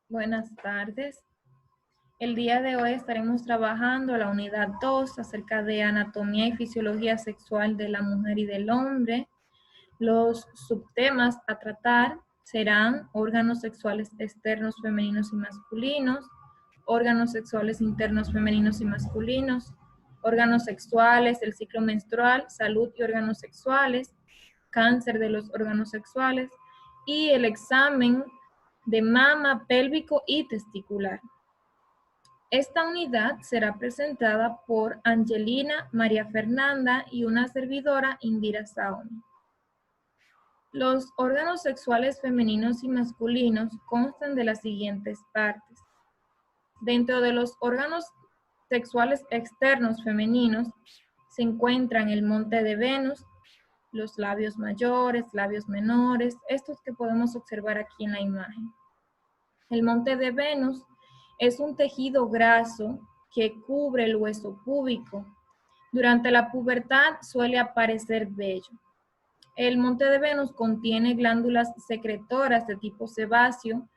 Buenas tardes. El día de hoy estaremos trabajando la unidad 2 acerca de anatomía y fisiología sexual de la mujer y del hombre. Los subtemas a tratar serán órganos sexuales externos femeninos y masculinos, órganos sexuales internos femeninos y masculinos, órganos sexuales, el ciclo menstrual, salud y órganos sexuales, cáncer de los órganos sexuales y el examen de mama, pélvico y testicular. Esta unidad será presentada por Angelina María Fernanda y una servidora, Indira Saomi. Los órganos sexuales femeninos y masculinos constan de las siguientes partes. Dentro de los órganos sexuales externos femeninos se encuentran el monte de Venus, los labios mayores, labios menores, estos que podemos observar aquí en la imagen. El monte de Venus es un tejido graso que cubre el hueso púbico. Durante la pubertad suele aparecer vello. El monte de Venus contiene glándulas secretoras de tipo sebáceo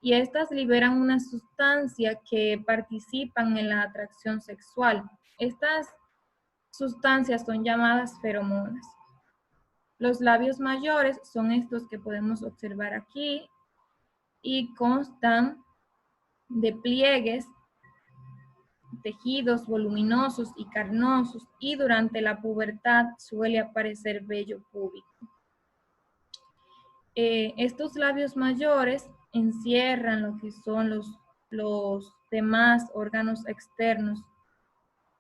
y estas liberan una sustancia que participan en la atracción sexual. Estas sustancias son llamadas feromonas. Los labios mayores son estos que podemos observar aquí y constan de pliegues, tejidos voluminosos y carnosos, y durante la pubertad suele aparecer vello púbico. Estos labios mayores encierran lo que son los demás órganos externos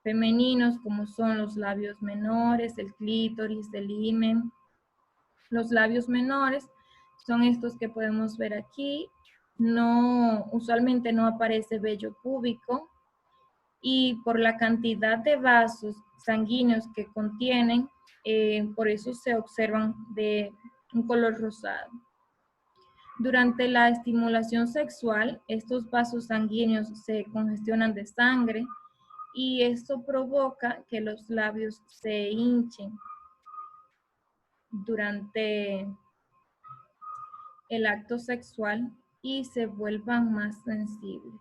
femeninos, como son los labios menores, el clítoris, el himen. Los labios menores son estos que podemos ver aquí. Usualmente no aparece vello púbico, y por la cantidad de vasos sanguíneos que contienen, por eso se observan de un color rosado. Durante la estimulación sexual, estos vasos sanguíneos se congestionan de sangre y esto provoca que los labios se hinchen durante el acto sexual y se vuelvan más sensibles.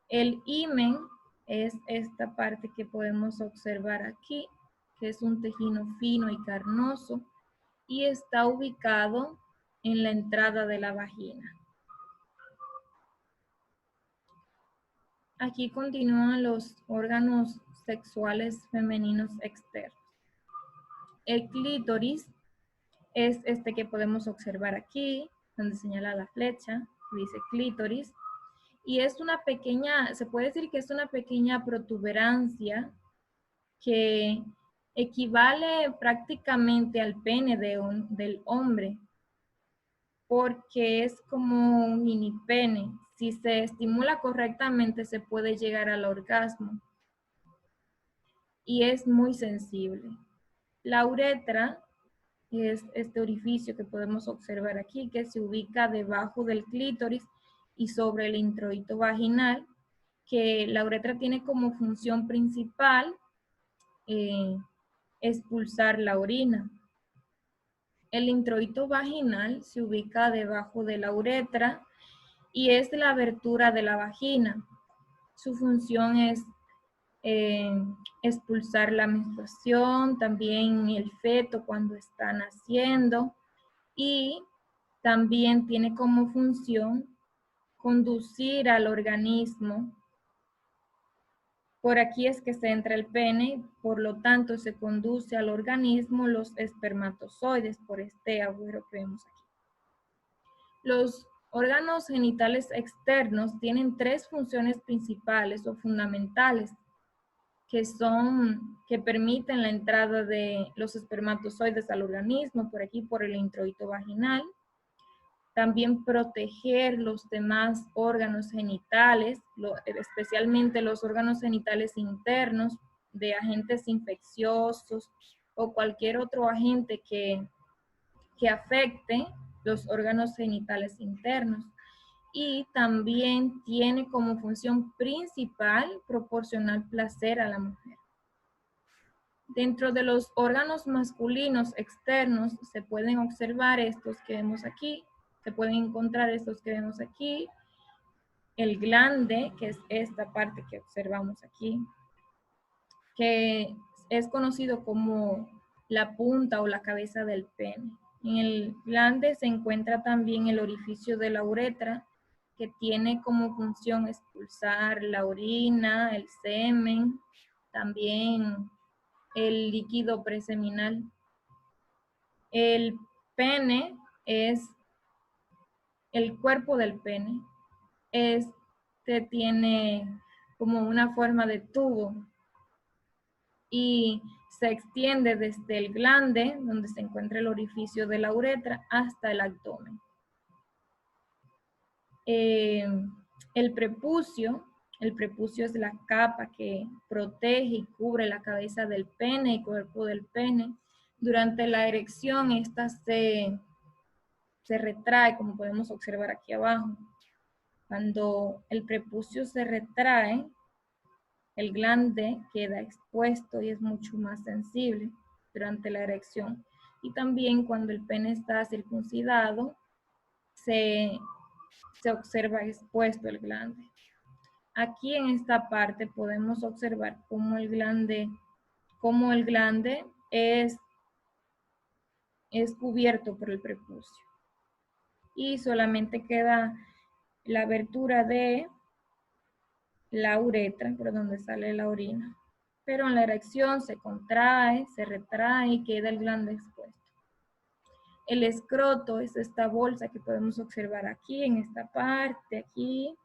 El himen es esta parte que podemos observar aquí, que es un tejido fino y carnoso y está ubicado en la entrada de la vagina. Aquí continúan los órganos sexuales femeninos externos. El clítoris es este que podemos observar aquí, donde señala la flecha, dice clítoris. Y es una pequeña, se puede decir que es una pequeña protuberancia que equivale prácticamente al pene del hombre, porque es como un mini pene. Si se estimula correctamente, se puede llegar al orgasmo y es muy sensible. La uretra es este orificio que podemos observar aquí, que se ubica debajo del clítoris y sobre el introito vaginal, que la uretra tiene como función principal expulsar la orina. El introito vaginal se ubica debajo de la uretra y es la abertura de la vagina. Su función es expulsar la menstruación, también el feto cuando está naciendo, y también tiene como función conducir al organismo. Por aquí es que se entra el pene, por lo tanto se conduce al organismo los espermatozoides por este agujero que vemos aquí. Los órganos genitales externos tienen tres funciones principales o fundamentales que permiten la entrada de los espermatozoides al organismo, por aquí por el introito vaginal. También proteger los demás órganos genitales, especialmente los órganos genitales internos, de agentes infecciosos o cualquier otro agente que afecte los órganos genitales internos. Y también tiene como función principal proporcionar placer a la mujer. Dentro de los órganos masculinos externos se pueden observar estos que vemos aquí, Se pueden encontrar estos que vemos aquí, el glande, que es esta parte que observamos aquí, que es conocido como la punta o la cabeza del pene. En el glande se encuentra también el orificio de la uretra, que tiene como función expulsar la orina, el semen, también el líquido preseminal. El pene es el cuerpo del pene. Este tiene como una forma de tubo y se extiende desde el glande, donde se encuentra el orificio de la uretra, hasta el abdomen. El prepucio es la capa que protege y cubre la cabeza del pene y cuerpo del pene. Durante la erección, esta se retrae, como podemos observar aquí abajo. Cuando el prepucio se retrae, el glande queda expuesto y es mucho más sensible durante la erección. Y también cuando el pene está circuncidado, se observa expuesto el glande. Aquí en esta parte podemos observar cómo el glande es cubierto por el prepucio. Y solamente queda la abertura de la uretra, por donde sale la orina. Pero en la erección se contrae, se retrae y queda el glande expuesto. El escroto es esta bolsa que podemos observar aquí, en esta parte, aquí,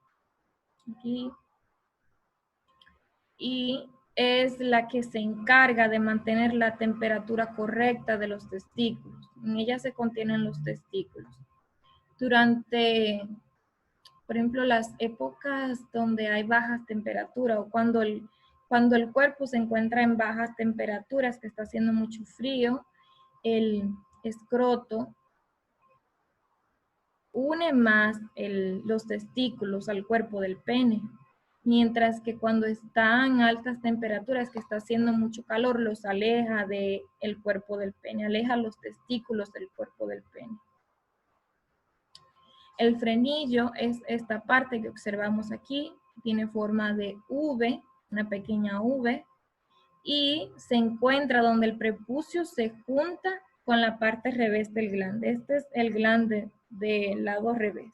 y es la que se encarga de mantener la temperatura correcta de los testículos. En ella se contienen los testículos. Durante, por ejemplo, las épocas donde hay bajas temperaturas o cuando el cuerpo se encuentra en bajas temperaturas, que está haciendo mucho frío, el escroto une más los testículos al cuerpo del pene, mientras que cuando están altas temperaturas, que está haciendo mucho calor, los aleja del cuerpo del pene, aleja los testículos del cuerpo del pene. El frenillo es esta parte que observamos aquí, tiene forma de V, una pequeña V, y se encuentra donde el prepucio se junta con la parte revés del glande. Este es el glande del lado revés.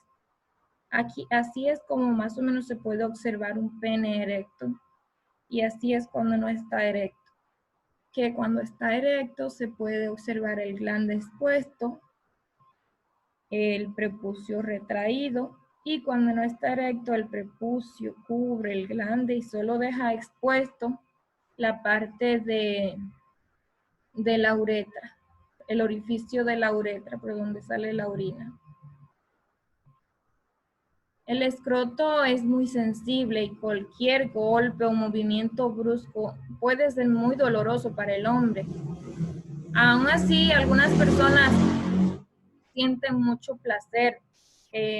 Aquí, así es como más o menos se puede observar un pene erecto, y así es cuando no está erecto. Que cuando está erecto se puede observar el glande expuesto, el prepucio retraído, y cuando no está erecto el prepucio cubre el glande y solo deja expuesto la parte de la uretra, el orificio de la uretra por donde sale la orina. El escroto es muy sensible y cualquier golpe o movimiento brusco puede ser muy doloroso para el hombre. Aún así, algunas personas sienten mucho placer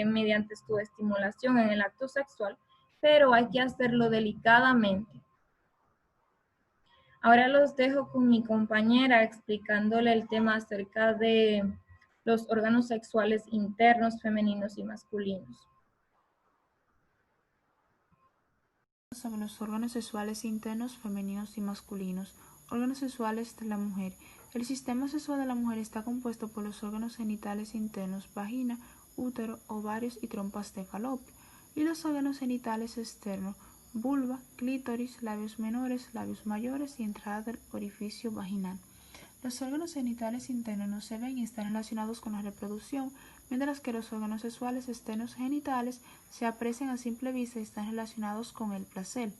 mediante su estimulación en el acto sexual, pero hay que hacerlo delicadamente. Ahora los dejo con mi compañera explicándole el tema acerca de los órganos sexuales internos, femeninos y masculinos. Sobre los órganos sexuales internos, femeninos y masculinos. Órganos sexuales de la mujer. El sistema sexual de la mujer está compuesto por los órganos genitales internos, vagina, útero, ovarios y trompas de falopio, y los órganos genitales externos, vulva, clítoris, labios menores, labios mayores y entrada del orificio vaginal. Los órganos genitales internos no se ven y están relacionados con la reproducción, mientras que los órganos sexuales externos genitales se aprecian a simple vista y están relacionados con el placer.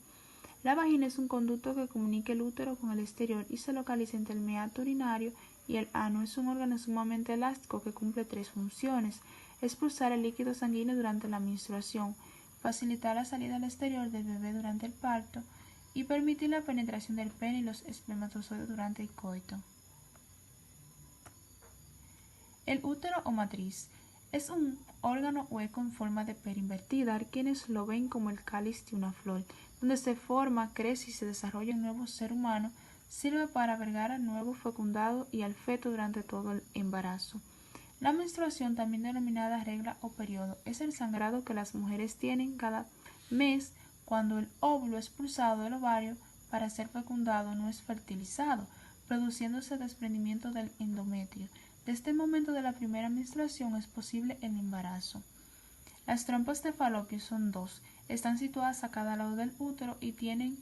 La vagina es un conducto que comunica el útero con el exterior y se localiza entre el meato urinario y el ano. Es un órgano sumamente elástico que cumple tres funciones: expulsar el líquido sanguíneo durante la menstruación, facilitar la salida al exterior del bebé durante el parto y permitir la penetración del pene y los espermatozoides durante el coito. El útero o matriz es un órgano hueco en forma de pera invertida. Hay quienes lo ven como el cáliz de una flor, donde se forma, crece y se desarrolla un nuevo ser humano. Sirve para albergar al nuevo fecundado y al feto durante todo el embarazo. La menstruación, también denominada regla o periodo, es el sangrado que las mujeres tienen cada mes cuando el óvulo expulsado del ovario para ser fecundado no es fertilizado, produciéndose desprendimiento del endometrio. Desde este momento de la primera menstruación es posible el embarazo. Las trompas de Falopio son dos, están situadas a cada lado del útero y tienen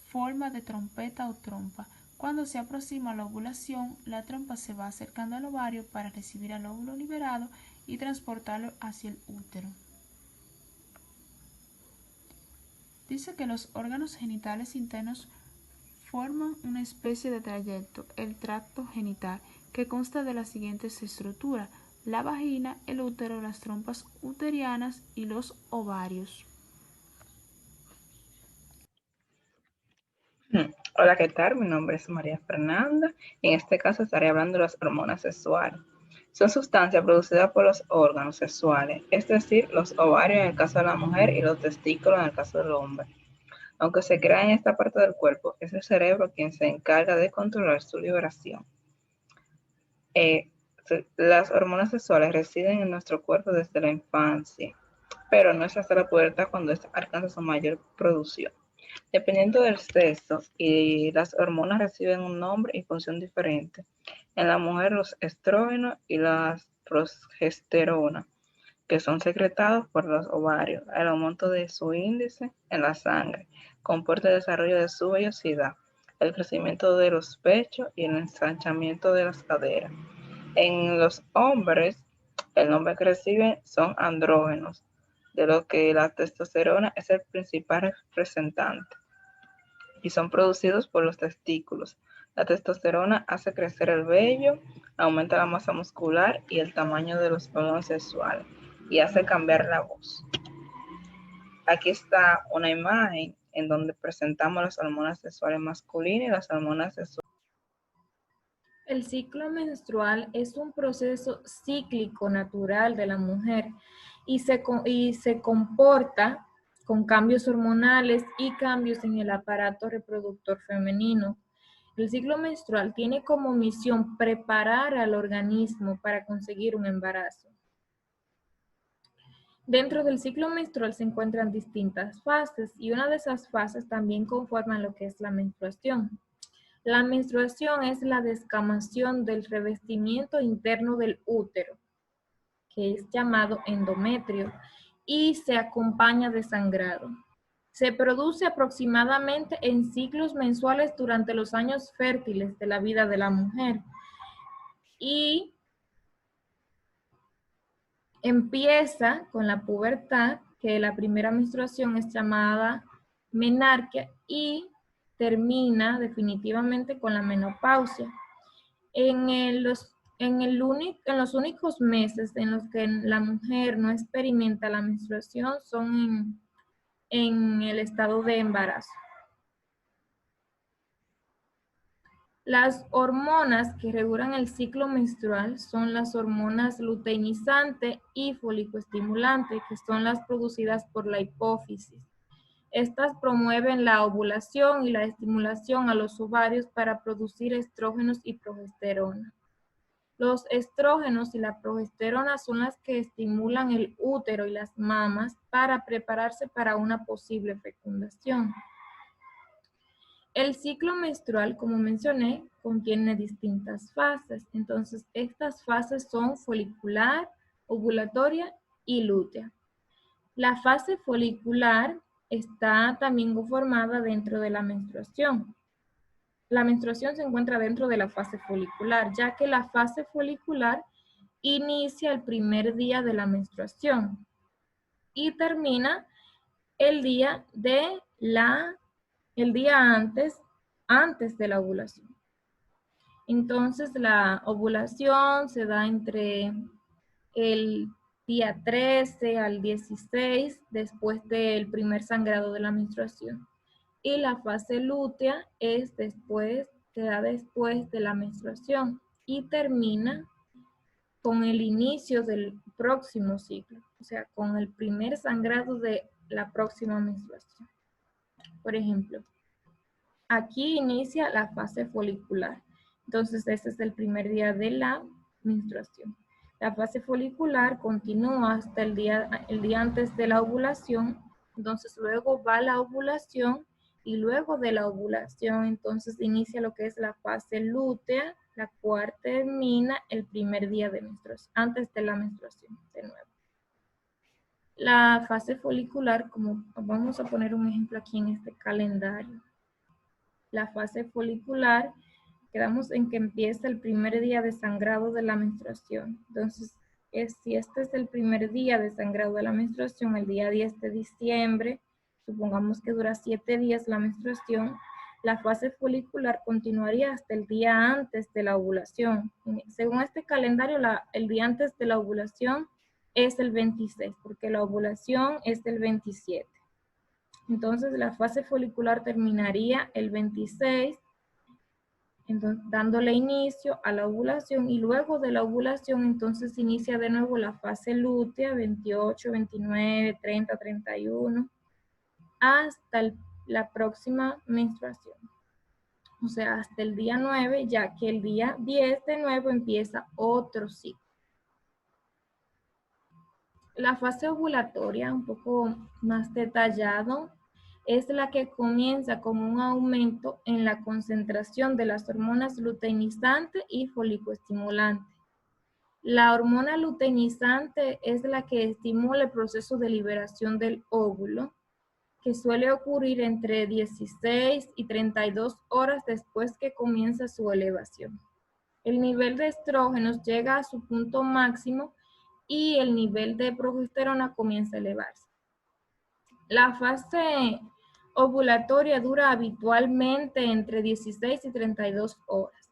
forma de trompeta o trompa. Cuando se aproxima la ovulación, la trompa se va acercando al ovario para recibir al óvulo liberado y transportarlo hacia el útero. Dice que los órganos genitales internos forman una especie de trayecto, el tracto genital, que consta de las siguientes estructuras: la vagina, el útero, las trompas uterianas y los ovarios. Hola, ¿qué tal? Mi nombre es María Fernanda y en este caso estaré hablando de las hormonas sexuales. Son sustancias producidas por los órganos sexuales, es decir, los ovarios en el caso de la mujer y los testículos en el caso del hombre. Aunque se crea en esta parte del cuerpo, es el cerebro quien se encarga de controlar su liberación. Eh, las hormonas sexuales residen en nuestro cuerpo desde la infancia, pero no es hasta la pubertad cuando esta alcanza su mayor producción. Dependiendo del sexo, y las hormonas reciben un nombre y función diferente. En la mujer, los estrógenos y las progesterona, que son secretados por los ovarios. El aumento de su índice en la sangre comporta el desarrollo de su vellosidad, el crecimiento de los pechos y el ensanchamiento de las caderas. En los hombres, el nombre que reciben son andrógenos, de lo que la testosterona es el principal representante, y son producidos por los testículos. La testosterona hace crecer el vello, aumenta la masa muscular y el tamaño de los órganos sexuales y hace cambiar la voz. Aquí está una imagen en donde presentamos las hormonas sexuales masculinas y las hormonas sexuales. El ciclo menstrual es un proceso cíclico natural de la mujer y se comporta con cambios hormonales y cambios en el aparato reproductor femenino. El ciclo menstrual tiene como misión preparar al organismo para conseguir un embarazo. Dentro del ciclo menstrual se encuentran distintas fases y una de esas fases también conforman lo que es la menstruación. La menstruación es la descamación del revestimiento interno del útero, que es llamado endometrio, y se acompaña de sangrado. Se produce aproximadamente en ciclos mensuales durante los años fértiles de la vida de la mujer y empieza con la pubertad, que la primera menstruación es llamada menarquia, y termina definitivamente con la menopausia. En los únicos meses en los que la mujer no experimenta la menstruación son en el estado de embarazo. Las hormonas que regulan el ciclo menstrual son las hormonas luteinizante y folicoestimulante, que son las producidas por la hipófisis. Estas promueven la ovulación y la estimulación a los ovarios para producir estrógenos y progesterona. Los estrógenos y la progesterona son las que estimulan el útero y las mamas para prepararse para una posible fecundación. El ciclo menstrual, como mencioné, contiene distintas fases. Entonces, estas fases son folicular, ovulatoria y lútea. La fase folicular está también conformada dentro de la menstruación. La menstruación se encuentra dentro de la fase folicular, ya que la fase folicular inicia el primer día de la menstruación y termina el día antes de la ovulación. Entonces, la ovulación se da entre el día 13 al 16 después del primer sangrado de la menstruación. Y la fase lútea se da después de la menstruación y termina con el inicio del próximo ciclo, o sea, con el primer sangrado de la próxima menstruación. Por ejemplo, aquí inicia la fase folicular. Entonces, este es el primer día de la menstruación. La fase folicular continúa hasta el día antes de la ovulación, entonces luego va la ovulación y luego de la ovulación entonces inicia lo que es la fase lútea, la cual termina el primer día de menstruación, antes de la menstruación de nuevo. La fase folicular, como vamos a poner un ejemplo aquí en este calendario. La fase folicular, quedamos en que empieza el primer día de sangrado de la menstruación. Entonces, si este es el primer día de sangrado de la menstruación, el día 10 de diciembre, supongamos que dura 7 días la menstruación, la fase folicular continuaría hasta el día antes de la ovulación. Según este calendario, el día antes de la ovulación es el 26, porque la ovulación es el 27. Entonces, la fase folicular terminaría el 26, entonces, dándole inicio a la ovulación, y luego de la ovulación entonces inicia de nuevo la fase lútea, 28, 29, 30, 31, hasta la próxima menstruación. O sea, hasta el día 9, ya que el día 10 de nuevo empieza otro ciclo. La fase ovulatoria, un poco más detallado, es la que comienza con un aumento en la concentración de las hormonas luteinizante y folicoestimulante. La hormona luteinizante es la que estimula el proceso de liberación del óvulo, que suele ocurrir entre 16 y 32 horas después que comienza su elevación. El nivel de estrógenos llega a su punto máximo y el nivel de progesterona comienza a elevarse. La fase ovulatoria dura habitualmente entre 16 y 32 horas.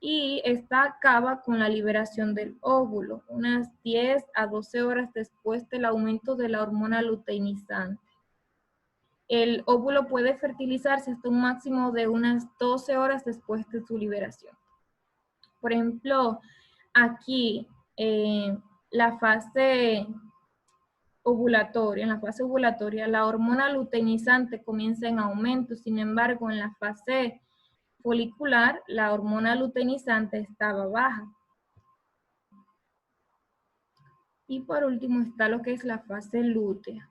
Y esta acaba con la liberación del óvulo, unas 10 a 12 horas después del aumento de la hormona luteinizante. El óvulo puede fertilizarse hasta un máximo de unas 12 horas después de su liberación. Por ejemplo, aquí la fase ovulatoria, en la fase ovulatoria, la hormona luteinizante comienza en aumento, sin embargo, en la fase folicular, la hormona luteinizante estaba baja. Y por último está lo que es la fase lútea.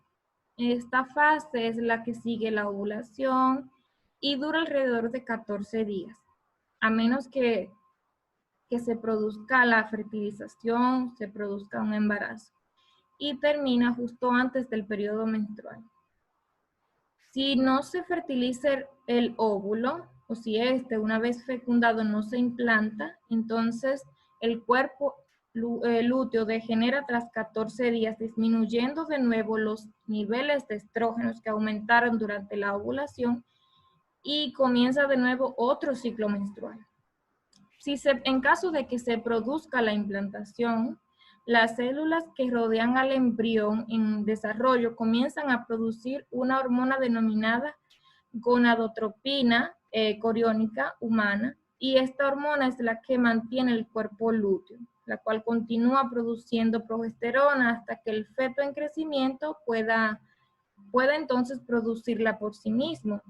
Esta fase es la que sigue la ovulación y dura alrededor de 14 días, a menos que se produzca la fertilización, se produzca un embarazo, y termina justo antes del periodo menstrual. Si no se fertiliza el óvulo, o si una vez fecundado no se implanta, entonces el cuerpo lúteo degenera tras 14 días, disminuyendo de nuevo los niveles de estrógenos que aumentaron durante la ovulación y comienza de nuevo otro ciclo menstrual. En caso de que se produzca la implantación, las células que rodean al embrión en desarrollo comienzan a producir una hormona denominada gonadotropina coriónica humana, y esta hormona es la que mantiene el cuerpo lúteo, la cual continúa produciendo progesterona hasta que el feto en crecimiento pueda entonces producirla por sí mismo.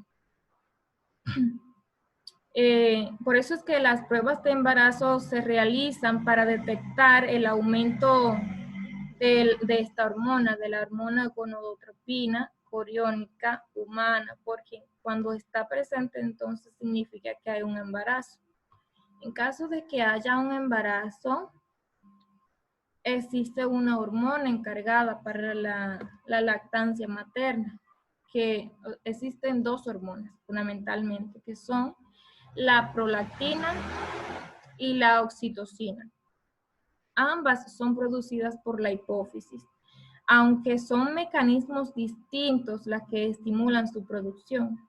Por eso es que las pruebas de embarazo se realizan para detectar el aumento de esta hormona, de la hormona gonadotropina coriónica humana, porque cuando está presente entonces significa que hay un embarazo. En caso de que haya un embarazo, existe una hormona encargada para la lactancia materna, que existen dos hormonas fundamentalmente, que son la prolactina y la oxitocina. Ambas son producidas por la hipófisis, aunque son mecanismos distintos las que estimulan su producción,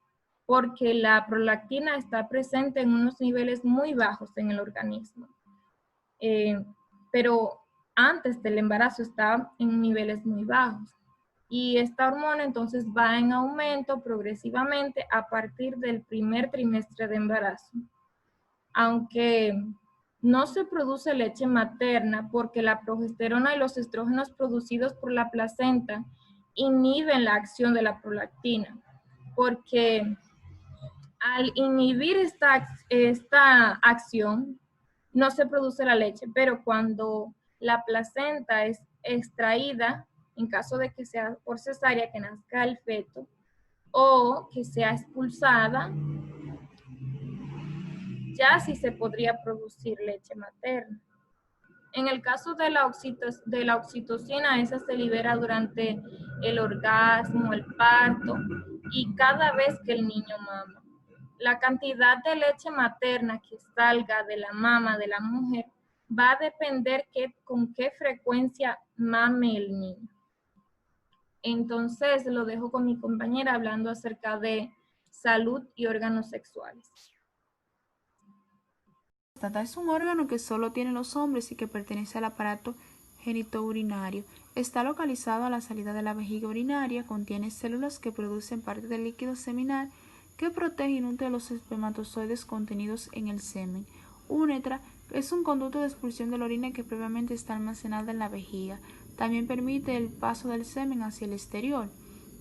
porque la prolactina está presente en unos niveles muy bajos en el organismo, pero antes del embarazo está en niveles muy bajos. Y esta hormona entonces va en aumento progresivamente a partir del primer trimestre de embarazo. Aunque no se produce leche materna porque la progesterona y los estrógenos producidos por la placenta inhiben la acción de la prolactina, porque al inhibir esta acción, no se produce la leche, pero cuando la placenta es extraída, en caso de que sea por cesárea, que nazca el feto, o que sea expulsada, ya sí se podría producir leche materna. En el caso de la oxitocina, esa se libera durante el orgasmo, el parto y cada vez que el niño mama. La cantidad de leche materna que salga de la mama de la mujer va a depender con qué frecuencia mame el niño. Entonces, lo dejo con mi compañera hablando acerca de salud y órganos sexuales. La próstata es un órgano que solo tienen los hombres y que pertenece al aparato genitourinario. Está localizado a la salida de la vejiga urinaria, contiene células que producen parte del líquido seminal que protege y nutre los espermatozoides contenidos en el semen. Uretra es un conducto de expulsión de la orina que previamente está almacenada en la vejiga. También permite el paso del semen hacia el exterior.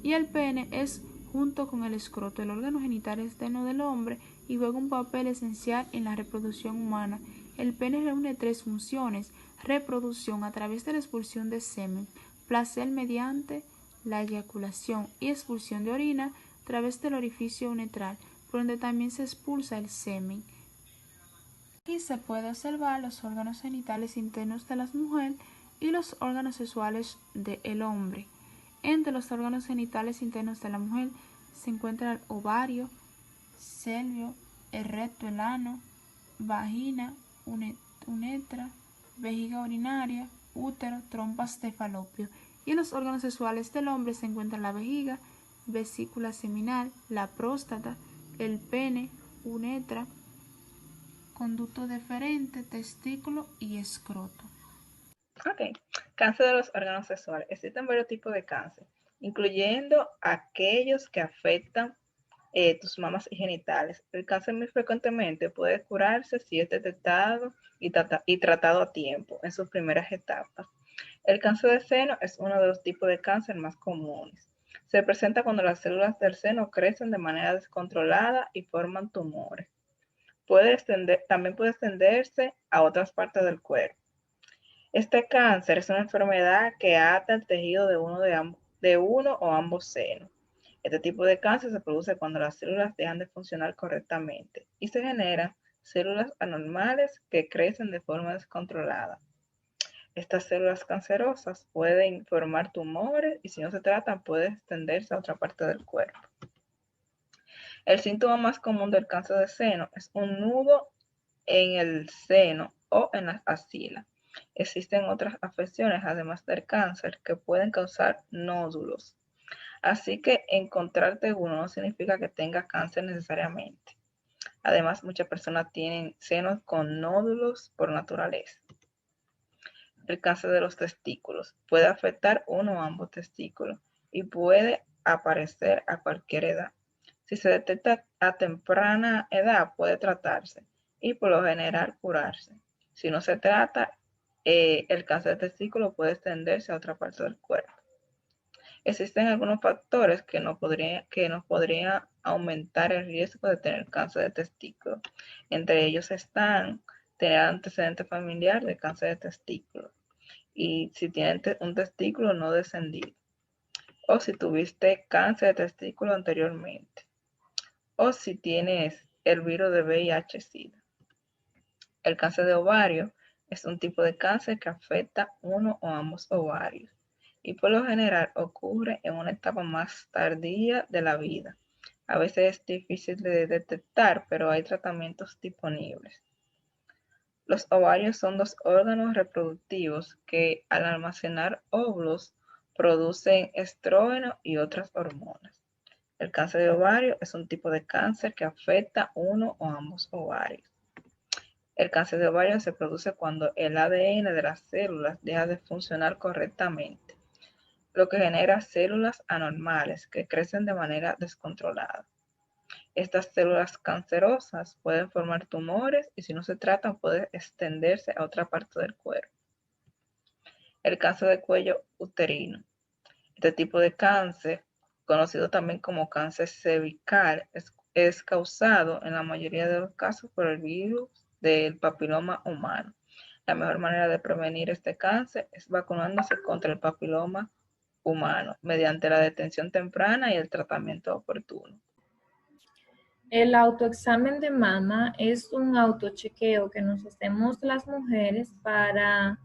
Y el pene es, junto con el escroto, el órgano genital externo del hombre y juega un papel esencial en la reproducción humana. El pene reúne tres funciones: reproducción a través de la expulsión de semen, placer mediante la eyaculación y expulsión de orina a través del orificio uretral, por donde también se expulsa el semen. Aquí se puede observar los órganos genitales internos de la mujer y los órganos sexuales del hombre. Entre los órganos genitales internos de la mujer se encuentra el ovario, selvio, el recto, el ano, vagina, uretra, vejiga urinaria, útero, trompas de falopio. Y en los órganos sexuales del hombre se encuentran la vejiga, vesícula seminal, la próstata, el pene, uretra, conducto deferente, testículo y escroto. Ok, cáncer de los órganos sexuales. Existen varios tipos de cáncer, incluyendo aquellos que afectan tus mamas y genitales. El cáncer muy frecuentemente puede curarse si es detectado y tratado a tiempo en sus primeras etapas. El cáncer de seno es uno de los tipos de cáncer más comunes. Se presenta cuando las células del seno crecen de manera descontrolada y forman tumores. También puede extenderse a otras partes del cuerpo. Este cáncer es una enfermedad que ata el tejido de uno o ambos senos. Este tipo de cáncer se produce cuando las células dejan de funcionar correctamente y se generan células anormales que crecen de forma descontrolada. Estas células cancerosas pueden formar tumores y si no se tratan puede extenderse a otra parte del cuerpo. El síntoma más común del cáncer de seno es un nudo en el seno o en las axilas. Existen otras afecciones, además del cáncer, que pueden causar nódulos. Así que encontrarte uno no significa que tenga cáncer necesariamente. Además, muchas personas tienen senos con nódulos por naturaleza. El cáncer de los testículos puede afectar uno o ambos testículos y puede aparecer a cualquier edad. Si se detecta a temprana edad, puede tratarse y por lo general curarse. Si no se trata, el cáncer de testículo puede extenderse a otra parte del cuerpo. Existen algunos factores que nos podrían aumentar el riesgo de tener cáncer de testículo. Entre ellos están tener antecedente familiar de cáncer de testículo y si tienen un testículo no descendido, o si tuviste cáncer de testículo anteriormente, o si tienes el virus de VIH-Sida. El cáncer de ovario es un tipo de cáncer que afecta uno o ambos ovarios y por lo general ocurre en una etapa más tardía de la vida. A veces es difícil de detectar, pero hay tratamientos disponibles. Los ovarios son dos órganos reproductivos que al almacenar óvulos producen estrógeno y otras hormonas. El cáncer de ovario es un tipo de cáncer que afecta uno o ambos ovarios. El cáncer de ovario se produce cuando el ADN de las células deja de funcionar correctamente, lo que genera células anormales que crecen de manera descontrolada. Estas células cancerosas pueden formar tumores y si no se tratan puede extenderse a otra parte del cuerpo. El cáncer de cuello uterino. Este tipo de cáncer, conocido también como cáncer cervical, es causado en la mayoría de los casos por el virus del papiloma humano. La mejor manera de prevenir este cáncer es vacunándose contra el papiloma humano mediante la detención temprana y el tratamiento oportuno. El autoexamen de mama es un autochequeo que nos hacemos las mujeres para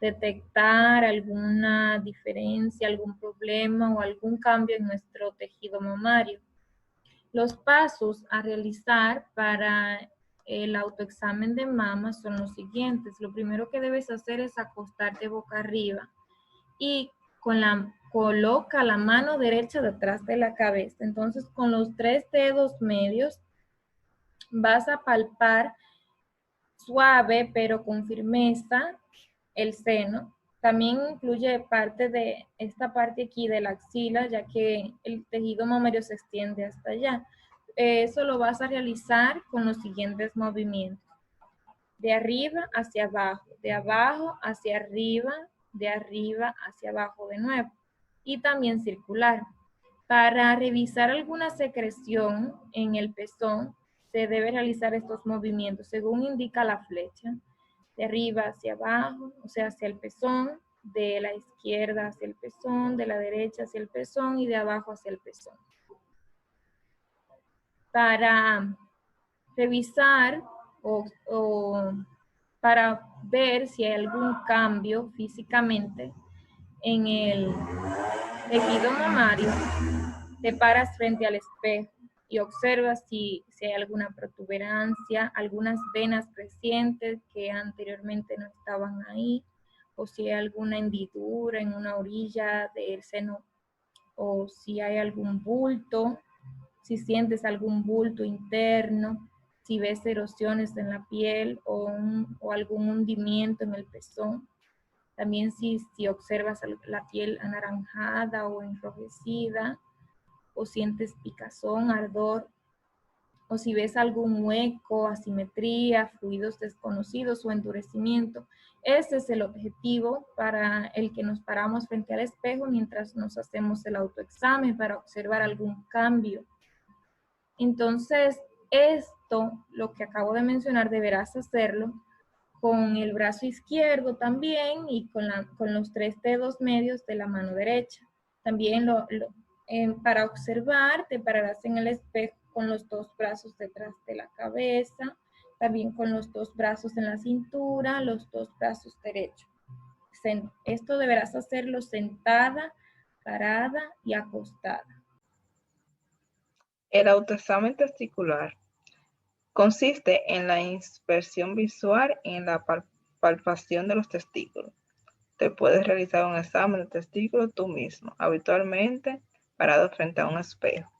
detectar alguna diferencia, algún problema o algún cambio en nuestro tejido mamario. Los pasos a realizar para el autoexamen de mama son los siguientes. Lo primero que debes hacer es acostarte boca arriba y coloca la mano derecha detrás de la cabeza. Entonces, con los 3 dedos medios vas a palpar suave pero con firmeza el seno. También incluye parte de esta parte aquí de la axila, ya que el tejido mamario se extiende hasta allá. Eso lo vas a realizar con los siguientes movimientos. De arriba hacia abajo, de abajo hacia arriba, de arriba hacia abajo de nuevo. Y también circular. Para revisar alguna secreción en el pezón, se debe realizar estos movimientos según indica la flecha. De arriba hacia abajo, o sea, hacia el pezón, de la izquierda hacia el pezón, de la derecha hacia el pezón y de abajo hacia el pezón. Para revisar o para ver si hay algún cambio físicamente en el tejido mamario, te paras frente al espejo y observas si hay alguna protuberancia, algunas venas crecientes que anteriormente no estaban ahí, o si hay alguna hendidura en una orilla del seno, o si hay algún bulto, si sientes algún bulto interno, si ves erosiones en la piel o algún hundimiento en el pezón. También si observas la piel anaranjada o enrojecida, o sientes picazón, ardor, o si ves algún hueco, asimetría, fluidos desconocidos o endurecimiento. Ese es el objetivo para el que nos paramos frente al espejo mientras nos hacemos el autoexamen para observar algún cambio. Entonces, esto, lo que acabo de mencionar, deberás hacerlo con el brazo izquierdo también y con los 3 dedos medios de la mano derecha. También para observar, te pararás en el espejo con los 2 brazos detrás de la cabeza, también con los 2 brazos en la cintura, los 2 brazos derechos. Esto deberás hacerlo sentada, parada y acostada. El autoexamen testicular consiste en la inspección visual y en la palpación de los testículos. Te puedes realizar un examen de testículos tú mismo, habitualmente parado frente a un espejo.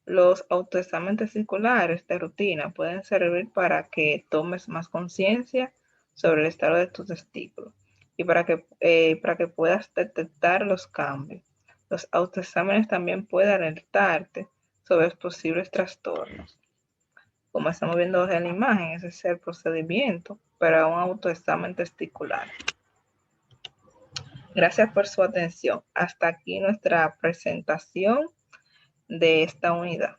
Los autoexámenes testiculares de rutina pueden servir para que tomes más conciencia sobre el estado de tus testículos y para que puedas detectar los cambios. Los autoexámenes también pueden alertarte sobre posibles trastornos. Como estamos viendo en la imagen, ese es el procedimiento para un autoexamen testicular. Gracias por su atención. Hasta aquí nuestra presentación de esta unidad.